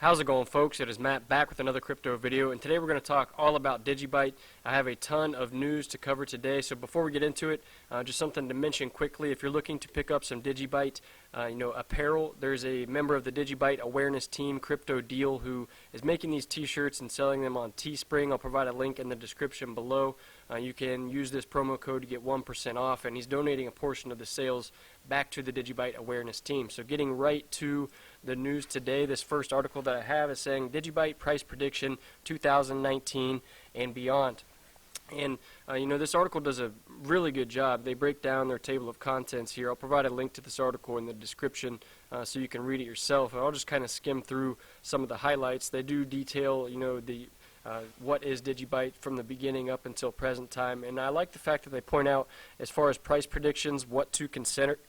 How's it going, folks? It is Matt back with another crypto video, and today we're going to talk all about DigiByte. I have a ton of news to cover today, so before we get into it, just something to mention quickly. If you're looking to pick up some DigiByte apparel, there's a member of the DigiByte awareness team, Crypto Deal, who is making these t-shirts and selling them on Teespring. I'll provide a link in the description below. You can use this promo code to get 1% off, and he's donating a portion of the sales back to the DigiByte awareness team. So getting right to the news today, this first article that I have is saying DigiByte price prediction 2019 and beyond. And this article does a really good job. They break down their table of contents here. I'll provide a link to this article in the description so you can read it yourself. And I'll just kind of skim through some of the highlights. They do detail, what is DigiByte from the beginning up until present time, and I like the fact that they point out, as far as price predictions, what to consider.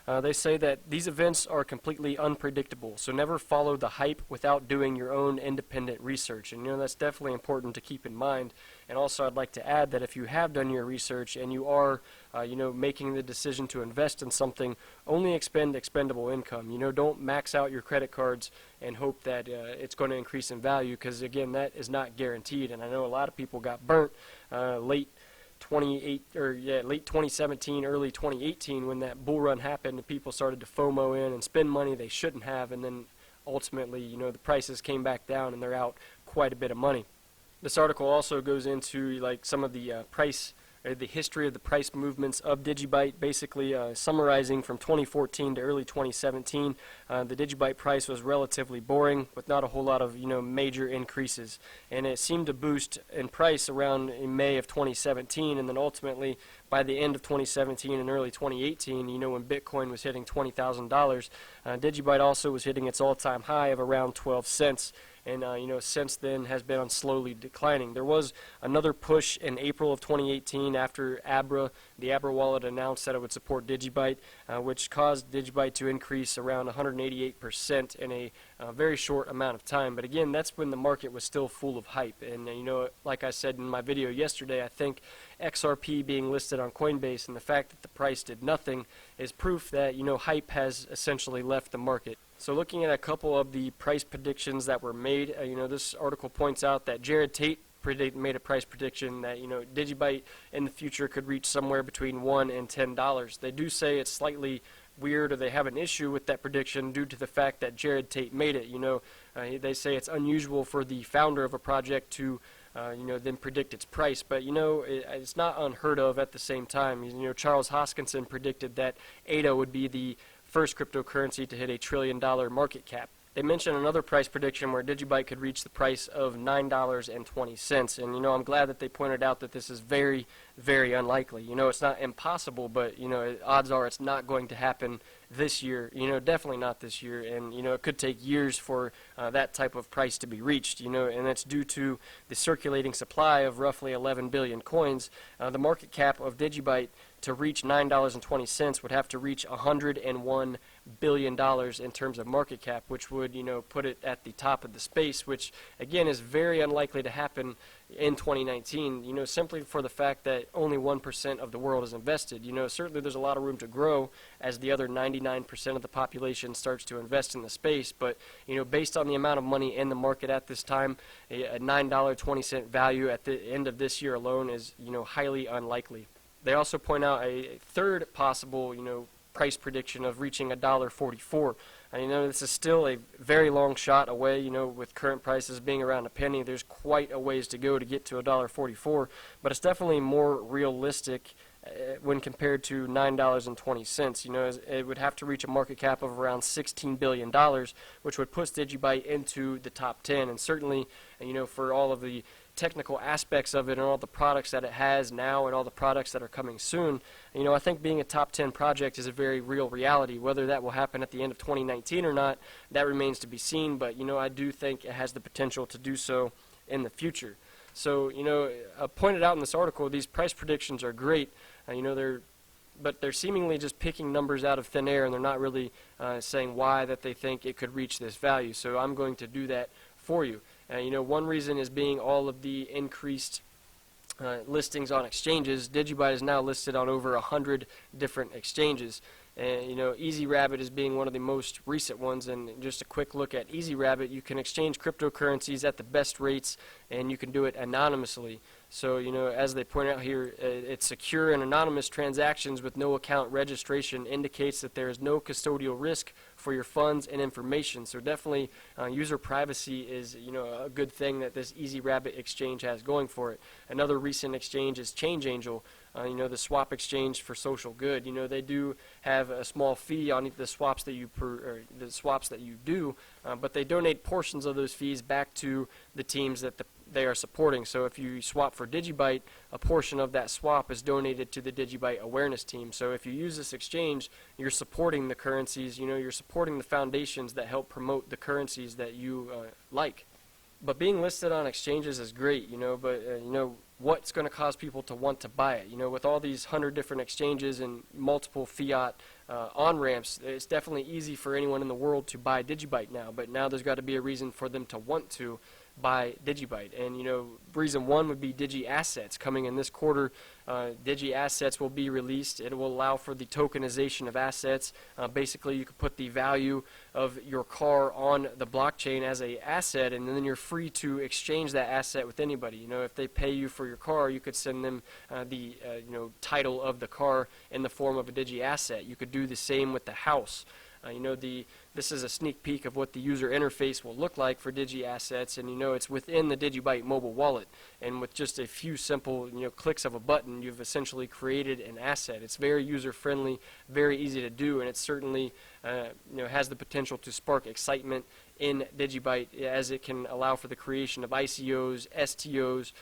They say that these events are completely unpredictable, so never follow the hype without doing your own independent research, and that's definitely important to keep in mind. And also, I'd like to add that if you have done your research and you are making the decision to invest in something, only expend expendable income. Don't max out your credit cards and hope that it's going to increase in value, because again, that is not guaranteed. And I know a lot of people got burnt late 2017, early 2018, when that bull run happened and people started to FOMO in and spend money they shouldn't have, and then ultimately, the prices came back down and they're out quite a bit of money. This article also goes into some of the the history of the price movements of DigiByte, basically summarizing from 2014 to early 2017. The DigiByte price was relatively boring, with not a whole lot of major increases, and it seemed to boost in price around in May of 2017, and then ultimately by the end of 2017 and early 2018, when Bitcoin was hitting $20,000, DigiByte also was hitting its all-time high of around 12 cents. And since then has been on slowly declining. There was another push in April of 2018 after the Abra wallet announced that it would support DigiByte, which caused DigiByte to increase around 188% in a very short amount of time. But again, that's when the market was still full of hype. And like I said in my video yesterday, I think XRP being listed on Coinbase and the fact that the price did nothing is proof that hype has essentially left the market. So looking at a couple of the price predictions that were made, this article points out that Tate made a price prediction that DigiByte in the future could reach somewhere between $1 and $10. They do say it's slightly weird, or they have an issue with that prediction due to the fact that Tate made it. They say it's unusual for the founder of a project to then predict its price, but it's not unheard of at the same time. Charles Hoskinson predicted that ADA would be the first cryptocurrency to hit $1 trillion market cap. They mentioned another price prediction where DigiByte could reach the price of $9.20, and I'm glad that they pointed out that this is very, very unlikely. It's not impossible, but odds are it's not going to happen this year. Definitely not this year, and it could take years for that type of price to be reached. And that's due to the circulating supply of roughly 11 billion coins. The market cap of DigiByte to reach $9.20 would have to reach $101 billion in terms of market cap, which would put it at the top of the space, which again is very unlikely to happen in 2019, simply for the fact that only 1% of the world is invested. Certainly there's a lot of room to grow as the other 99% of the population starts to invest in the space, but based on the amount of money in the market at this time, a $9.20 value at the end of this year alone is highly unlikely. They also point out a third possible price prediction of reaching $1.44. This is still a very long shot away. With current prices being around a penny, there's quite a ways to go to get to $1.44, but it's definitely more realistic when compared to $9.20. It would have to reach a market cap of around $16 billion, which would put DigiByte into the top 10, and certainly, for all of the technical aspects of it and all the products that it has now and all the products that are coming soon, I think being a top 10 project is a very real reality. Whether that will happen at the end of 2019 or not, that remains to be seen, but I do think it has the potential to do so in the future. So pointed out in this article, these price predictions are great. But they're seemingly just picking numbers out of thin air, and they're not really saying why that they think it could reach this value. So I'm going to do that for you. One reason is being all of the increased listings on exchanges. DigiByte is now listed on over 100 different exchanges. And Easy Rabbit is being one of the most recent ones. And just a quick look at Easy Rabbit, you can exchange cryptocurrencies at the best rates, and you can do it anonymously. So, as they point out here, it's secure and anonymous transactions with no account registration indicates that there is no custodial risk for your funds and information. So definitely user privacy is, a good thing that this Easy Rabbit exchange has going for it. Another recent exchange is ChangeAngel, the swap exchange for social good. They do have a small fee on the swaps that you do, but they donate portions of those fees back to the teams that they are supporting. So if you swap for DigiByte, a portion of that swap is donated to the DigiByte awareness team. So if you use this exchange, you're supporting the currencies, you're supporting the foundations that help promote the currencies that you like. But being listed on exchanges is great, but what's going to cause people to want to buy it? With all these 100 different exchanges and multiple fiat on-ramps, it's definitely easy for anyone in the world to buy DigiByte now, but now there's got to be a reason for them to want to buy DigiByte. And reason one would be Digi Assets coming in this quarter. Digi Assets will be released. It will allow for the tokenization of assets. Basically, you could put the value of your car on the blockchain as a asset, and then you're free to exchange that asset with anybody. If they pay you for your car, you could send them the title of the car in the form of a Digi Asset. You could do the same with the house. This is a sneak peek of what the user interface will look like for Digi Assets, and it's within the DigiByte mobile wallet. And with just a few simple clicks of a button, you've essentially created an asset. It's very user friendly, very easy to do, and it certainly has the potential to spark excitement in DigiByte, as it can allow for the creation of ICOs, STOs,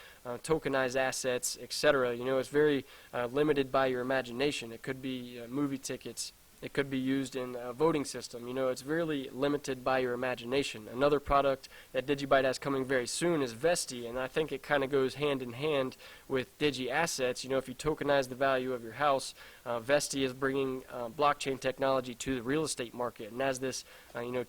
tokenized assets, etc. It's very limited by your imagination. It could be movie tickets. It could be used in a voting system. It's really limited by your imagination. Another product that DigiByte has coming very soon is Vesti, and I think it kind of goes hand in hand with Digi Assets. If you tokenize the value of your house, Vesti is bringing blockchain technology to the real estate market. And as this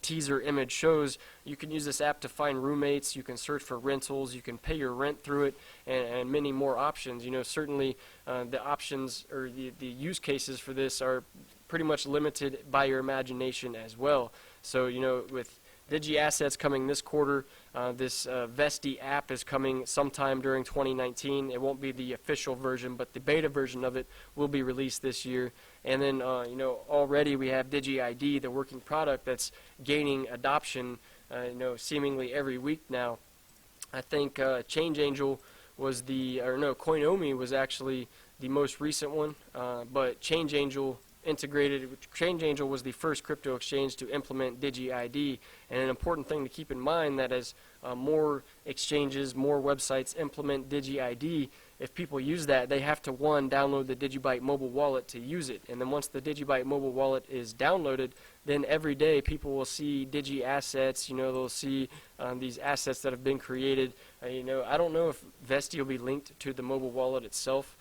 teaser image shows, you can use this app to find roommates, you can search for rentals, you can pay your rent through it, and many more options. Certainly the options or the use cases for this are pretty much limited by your imagination as well. So with Digi Assets coming this quarter, this Vesti app is coming sometime during 2019. It won't be the official version, but the beta version of it will be released this year. And then already we have digi-id, the working product that's gaining adoption seemingly every week now. I think ChangeAngel was Coinomi was actually the most recent one, but ChangeAngel was the first crypto exchange to implement digi-id, and an important thing to keep in mind that as more exchanges, more websites implement digi-id, if people use that, they have to download the DigiByte mobile wallet to use it. And then once the DigiByte mobile wallet is downloaded, then every day people will see Digi Assets. They'll see these assets that have been created. I don't know if Vesti will be linked to the mobile wallet itself.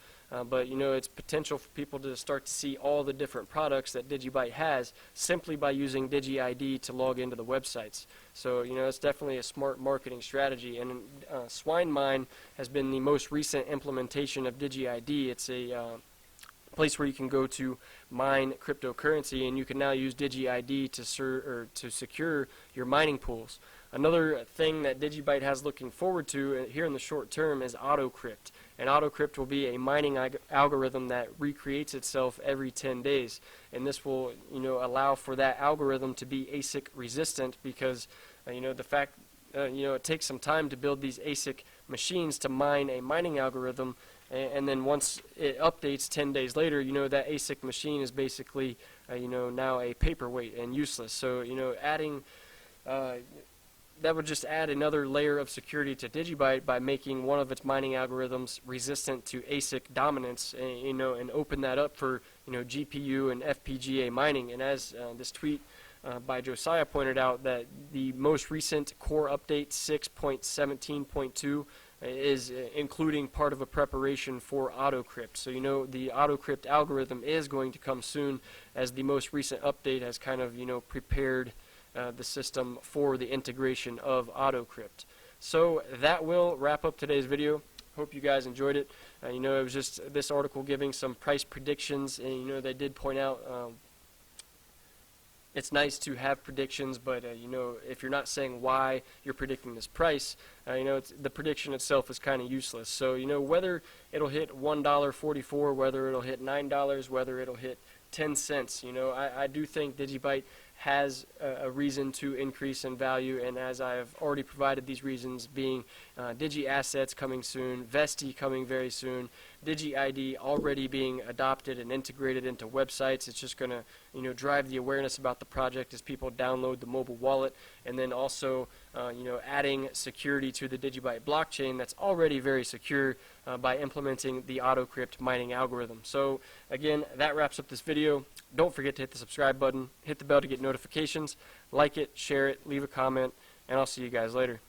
But it's potential for people to start to see all the different products that DigiByte has simply by using digi-id to log into the websites. So it's definitely a smart marketing strategy. And SwineMine has been the most recent implementation of digi-id. It's a place where you can go to mine cryptocurrency, and you can now use digi-id to secure your mining pools. Another thing that DigiByte has looking forward to here in the short term is AutoCrypt. And AutoCrypt will be a mining algorithm that recreates itself every 10 days. And this will allow for that algorithm to be ASIC resistant, because the fact it takes some time to build these ASIC machines to mine a mining algorithm, and then once it updates 10 days later, that ASIC machine is basically now a paperweight and useless. So adding that would just add another layer of security to DigiByte by making one of its mining algorithms resistant to ASIC dominance, and open that up for GPU and FPGA mining. And as this tweet by Josiah pointed out, that the most recent core update 6.17.2 is including part of a preparation for AutoCrypt. So the AutoCrypt algorithm is going to come soon, as the most recent update has kind of prepared the system for the integration of AutoCrypt. So that will wrap up today's video. Hope you guys enjoyed it. It was just this article giving some price predictions, and they did point out it's nice to have predictions, but you know, if you're not saying why you're predicting this price, you know, the prediction itself is kind of useless. So you know, whether it'll hit $1.44, whether it'll hit $9, whether it'll hit 10 cents, you know, I do think DigiByte has a reason to increase in value, and as I've already provided these reasons, being Digi Assets coming soon, Vesti coming very soon, digi-id already being adopted and integrated into websites. It's just going to, you know, drive the awareness about the project as people download the mobile wallet, and then also you know, adding security to the DigiByte blockchain that's already very secure by implementing the AutoCrypt mining algorithm. So again, that wraps up this video. Don't forget to hit the subscribe button, hit the bell to get notifications, like it, share it, leave a comment, and I'll see you guys later.